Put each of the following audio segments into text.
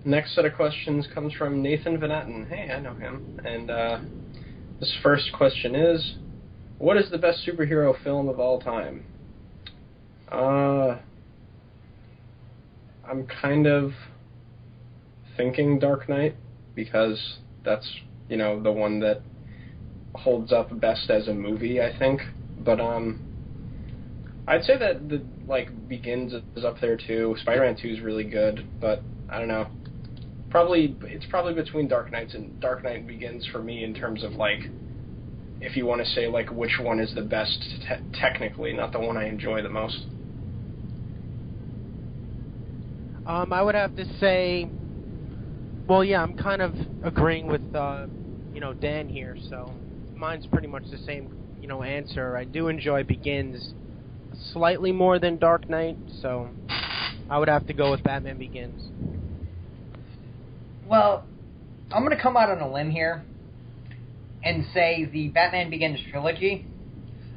Next set of questions comes from NathanVanattan. Hey, I know him. And this first question is, what is the best superhero film of all time? I'm kind of thinking Dark Knight, because that's, the one that holds up best as a movie, I think. But I'd say that Begins is up there too. Spider-Man 2 is really good, but I don't know. It's probably between Dark Knight and Begins for me in terms of if you want to say which one is the best technically, not the one I enjoy the most. I would have to say, well, yeah, I'm kind of agreeing with Dan here, so mine's pretty much the same answer. I do enjoy Begins slightly more than Dark Knight, so I would have to go with Batman Begins. Well, I'm going to come out on a limb here and say the Batman Begins trilogy,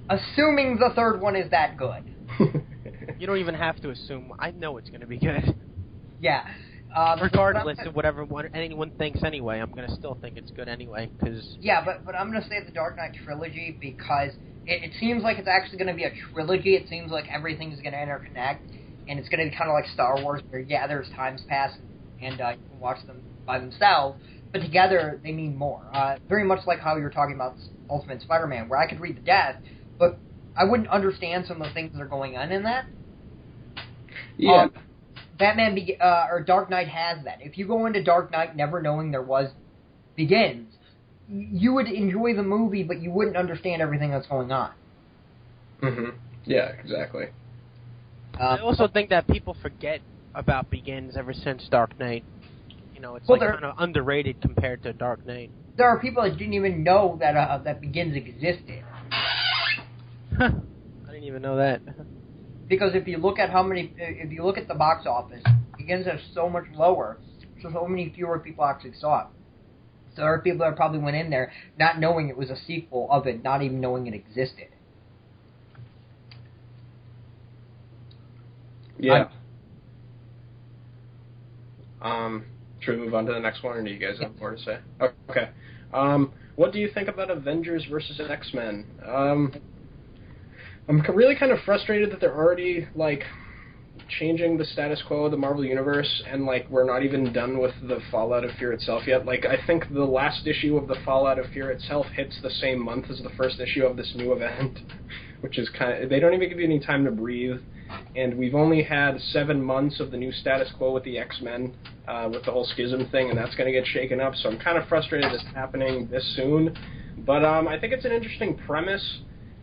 assuming the third one is that good. You don't even have to assume. I know it's going to be good. Yeah. Regardless of whatever anyone thinks anyway, I'm going to still think it's good anyway. Yeah, but I'm going to say the Dark Knight trilogy because it seems like it's actually going to be a trilogy. It seems like everything's going to interconnect, and it's going to be kind of like Star Wars, where, yeah, there's times pass, and you can watch them by themselves, but together they mean more. Very much like how you're talking about Ultimate Spider-Man, where I could read the death, but I wouldn't understand some of the things that are going on in that. Yeah. or Dark Knight has that. If you go into Dark Knight never knowing there was Begins, you would enjoy the movie, but you wouldn't understand everything that's going on. Mm-hmm. Yeah, exactly. I also think that people forget about Begins ever since Dark Knight. It's kind of underrated compared to Dark Knight. There are people that didn't even know that Begins existed. I didn't even know that. Because if you look at the box office, Begins is so much lower, so many fewer people actually saw it. So there are people that probably went in there not knowing it was a sequel of it, not even knowing it existed. Yeah. Should we move on to the next one, or do you guys have more to say? Okay. What do you think about Avengers versus X-Men? I'm really kind of frustrated that they're already, changing the status quo of the Marvel Universe, and, we're not even done with the Fallout of Fear itself yet. I think the last issue of the Fallout of Fear itself hits the same month as the first issue of this new event, which is they don't even give you any time to breathe. And we've only had 7 months of the new status quo with the X-Men, with the whole schism thing, and that's going to get shaken up. So I'm kind of frustrated it's happening this soon. But I think it's an interesting premise.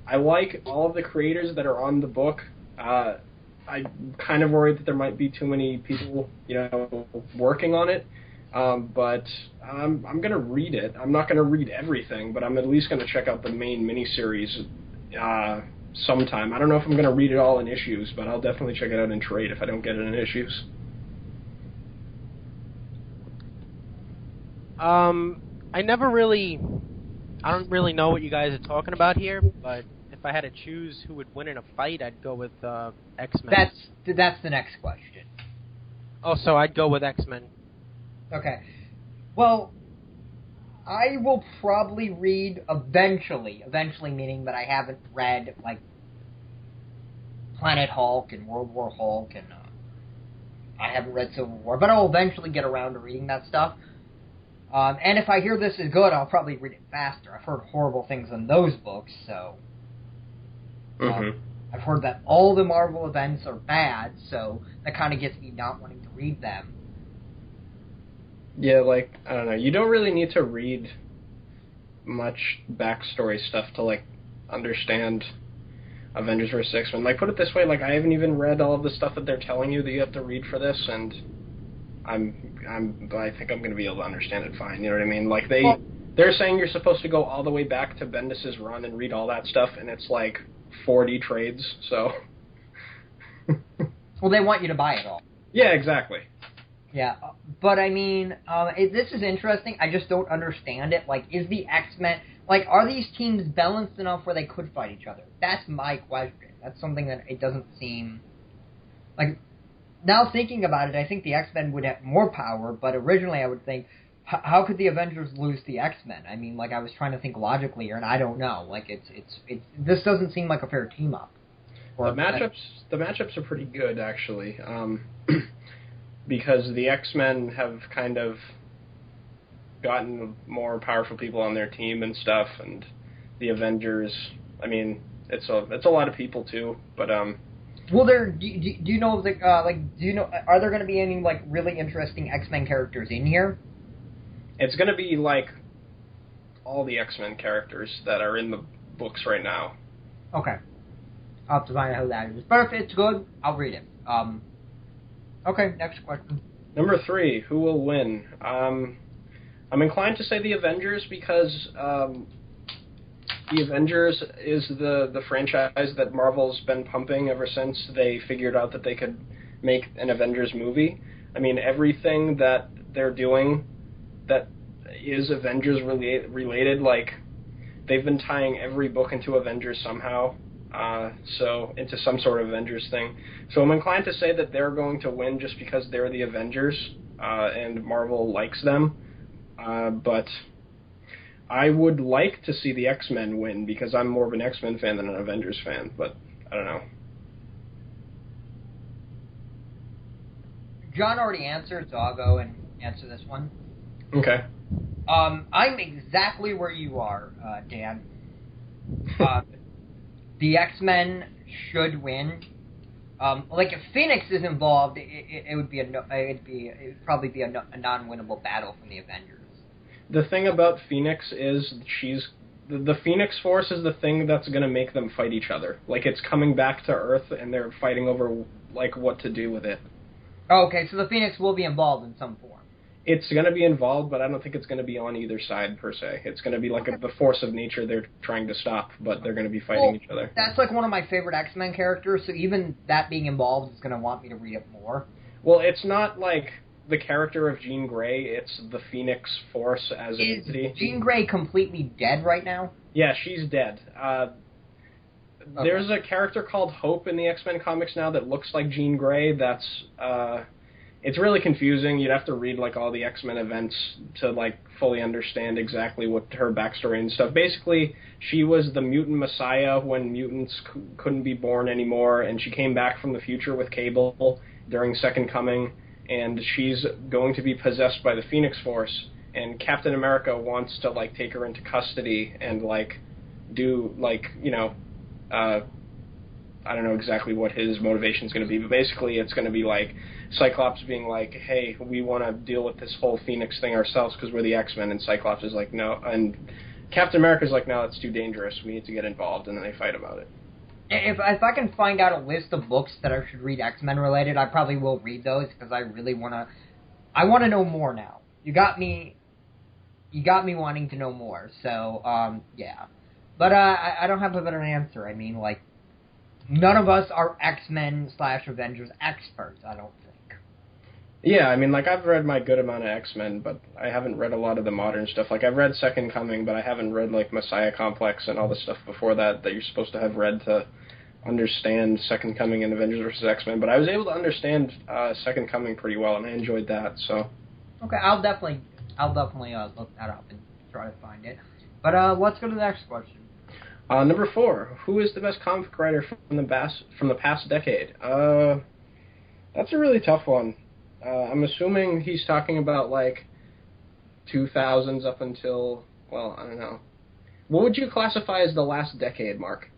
I like all of the creators that are on the book. I'm kind of worried that there might be too many people, working on it. But I'm going to read it. I'm not going to read everything, but I'm at least going to check out the main miniseries sometime. I don't know if I'm going to read it all in issues, but I'll definitely check it out in trade if I don't get it in issues. I don't really know what you guys are talking about here, but if I had to choose who would win in a fight, I'd go with X-Men. That's the next question. Oh, so I'd go with X-Men. Okay. Well, I will probably read eventually meaning that I haven't read, Planet Hulk and World War Hulk, and I haven't read Civil War, but I'll eventually get around to reading that stuff. And if I hear this is good, I'll probably read it faster. I've heard horrible things on those books, so... I've heard that all the Marvel events are bad, so that kind of gets me not wanting to read them. Yeah, I don't know. You don't really need to read much backstory stuff to, understand Avengers vs. X-Men. Put it this way, I haven't even read all of the stuff that they're telling you that you have to read for this, and I think I'm going to be able to understand it fine, you know what I mean? They're saying you're supposed to go all the way back to Bendis' run and read all that stuff, and it's 40 trades, so... Well, they want you to buy it all. Yeah, exactly. Yeah, but I mean, this is interesting. I just don't understand it. Is the X-Men... are these teams balanced enough where they could fight each other? That's my question. That's something that it doesn't seem... now thinking about it, I think the X-Men would have more power, but originally I would think, how could the Avengers lose the X-Men? I mean, like, I was trying to think logically here, and I don't know. Like, this doesn't seem like a fair team-up. The matchups are pretty good, actually, because the X-Men have kind of gotten more powerful people on their team and stuff, and the Avengers, I mean, it's a lot of people too, but Well, do you know are there going to be any like really interesting X-Men characters in here? It's going to be like all the X-Men characters that are in the books right now. Okay, I'll have to find out who that is. But if it's good, I'll read it. Okay, next question. Number 3, who will win? I'm inclined to say the Avengers because the Avengers is the franchise that Marvel's been pumping ever since they figured out that they could make an Avengers movie. I mean, everything that they're doing that is Avengers related, like, they've been tying every book into Avengers somehow, so into some sort of Avengers thing. So I'm inclined to say that they're going to win just because they're the Avengers, and Marvel likes them. But I would like to see the X-Men win because I'm more of an X-Men fan than an Avengers fan, but I don't know. John already answered, so I'll go and answer this one. Okay. I'm exactly where you are, Dan. The X-Men should win. Like if Phoenix is involved, it would probably be a non-winnable battle from the Avengers. The thing about Phoenix is the Phoenix Force is the thing that's going to make them fight each other. Like, it's coming back to Earth and they're fighting over like what to do with it. Okay, so the Phoenix will be involved in some form. It's going to be involved, but I don't think it's going to be on either side, per se. It's going to be like the force of nature they're trying to stop, but they're going to be fighting each other. That's like one of my favorite X-Men characters, so even that being involved is going to want me to read it more. Well, it's not like the character of Jean Grey, it's the Phoenix Force as an entity. Is Jean Grey completely dead right now? Yeah, she's dead. There's a character called Hope in the X-Men comics now that looks like Jean Grey. That's it's really confusing. You'd have to read like all the X-Men events to like fully understand exactly what her backstory and stuff. Basically, she was the mutant messiah when mutants couldn't be born anymore, and she came back from the future with Cable during Second Coming, and she's going to be possessed by the Phoenix Force, and Captain America wants to like take her into custody and like do like, you know, I don't know exactly what his motivation is going to be, but basically it's going to be like Cyclops being like, hey, we want to deal with this whole Phoenix thing ourselves because we're the X-Men, and Cyclops is like, no, and Captain America's like, no, it's too dangerous, we need to get involved, and then they fight about it. If I can find out a list of books that I should read X-Men related, I probably will read those because I really want to know more now. You got me wanting to know more, so yeah. But I don't have a better answer. I mean, like, none of us are X-Men / Avengers experts, I don't think. Yeah, I mean, like, I've read my good amount of X-Men, but I haven't read a lot of the modern stuff. Like, I've read Second Coming, but I haven't read, like, Messiah Complex and all the stuff before that you're supposed to have read to understand Second Coming and Avengers vs. X-Men. But I was able to understand Second Coming pretty well, and I enjoyed that, so. Okay, I'll definitely look that up and try to find it. But let's go to the next question. Number 4, who is the best comic writer from the past decade? That's a really tough one. I'm assuming he's talking about, like, 2000s up until, well, I don't know. What would you classify as the last decade, Mark?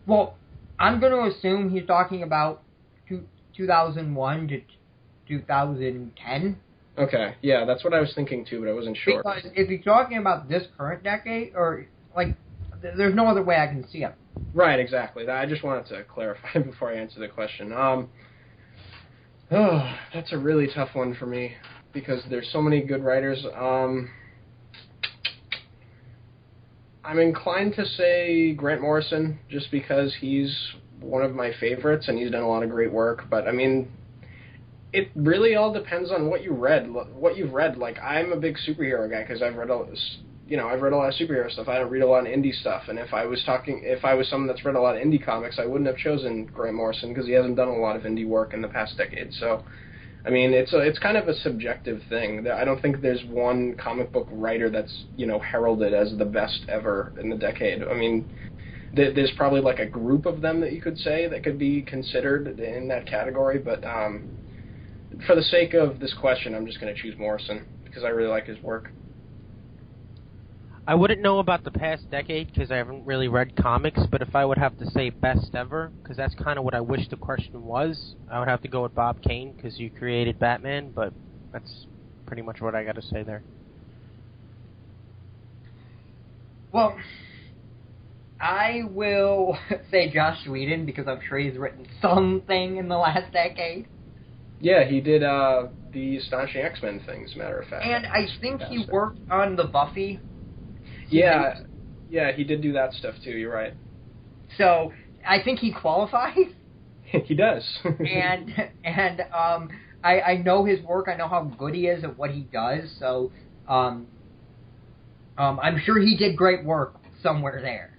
Well, I'm going to assume he's talking about 2001 to 2010. Okay, yeah, that's what I was thinking, too, but I wasn't sure. Because if he's talking about this current decade, or, like, there's no other way I can see it. Right, exactly. I just wanted to clarify before I answer the question. That's a really tough one for me because there's so many good writers. I'm inclined to say Grant Morrison just because he's one of my favorites and he's done a lot of great work. But, I mean, it really all depends on what you've read. Like, I'm a big superhero guy because I've read I've read a lot of superhero stuff. I don't read a lot of indie stuff. And if I was someone that's read a lot of indie comics, I wouldn't have chosen Grant Morrison because he hasn't done a lot of indie work in the past decade. So, I mean, it's kind of a subjective thing. I don't think there's one comic book writer that's, heralded as the best ever in the decade. I mean, there's probably like a group of them that you could say that could be considered in that category, but for the sake of this question, I'm just going to choose Morrison because I really like his work. I wouldn't know about the past decade because I haven't really read comics, but if I would have to say best ever, because that's kind of what I wish the question was, I would have to go with Bob Kane because you created Batman, but that's pretty much what I got to say there. Well, I will say Joss Whedon because I'm sure he's written something in the last decade. Yeah, he did the Astonishing X-Men thing, as a matter of fact. And I think he worked on the Buffy. Yeah, he did do that stuff too, you're right. So, I think he qualifies. He does. and I know his work, I know how good he is at what he does, so I'm sure he did great work somewhere there.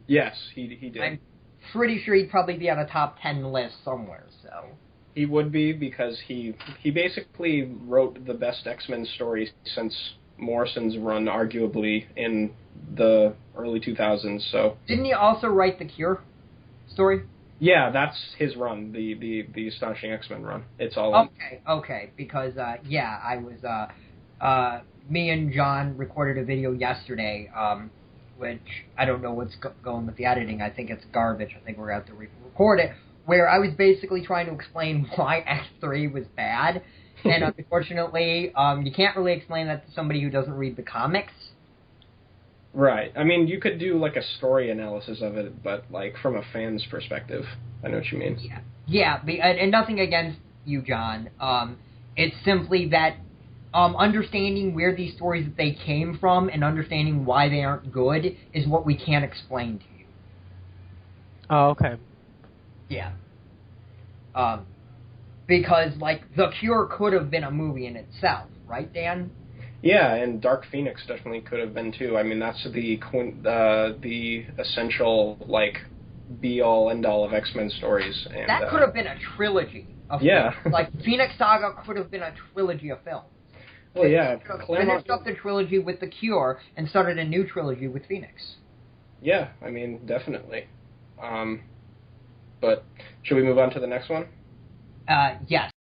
Yes, he did. I'm pretty sure he'd probably be on a top 10 list somewhere, so. He would be because he basically wrote the best X-Men story since Morrison's run, arguably, in the early 2000s, so... Didn't he also write the Cure story? Yeah, that's his run, the Astonishing X-Men run. It's all... Okay, because, I was, me and John recorded a video yesterday, which I don't know what's going with the editing. I think it's garbage. I think we're going to have to record it, where I was basically trying to explain why X3 was bad. And unfortunately, you can't really explain that to somebody who doesn't read the comics. Right. I mean, you could do, like, a story analysis of it, but, like, from a fan's perspective, I know what you mean. Yeah, and nothing against you, John. It's simply that understanding where these stories that they came from and understanding why they aren't good is what we can't explain to you. Oh, okay. Yeah. Because, like, The Cure could have been a movie in itself, right, Dan? Yeah, and Dark Phoenix definitely could have been, too. I mean, that's the essential, like, be-all, end-all of X-Men stories. And, that could have been a trilogy of films. Like, Phoenix Saga could have been a trilogy of films. Well, yeah. Finished up the trilogy with The Cure and started a new trilogy with Phoenix. Yeah, I mean, definitely. But should we move on to the next one? Yes.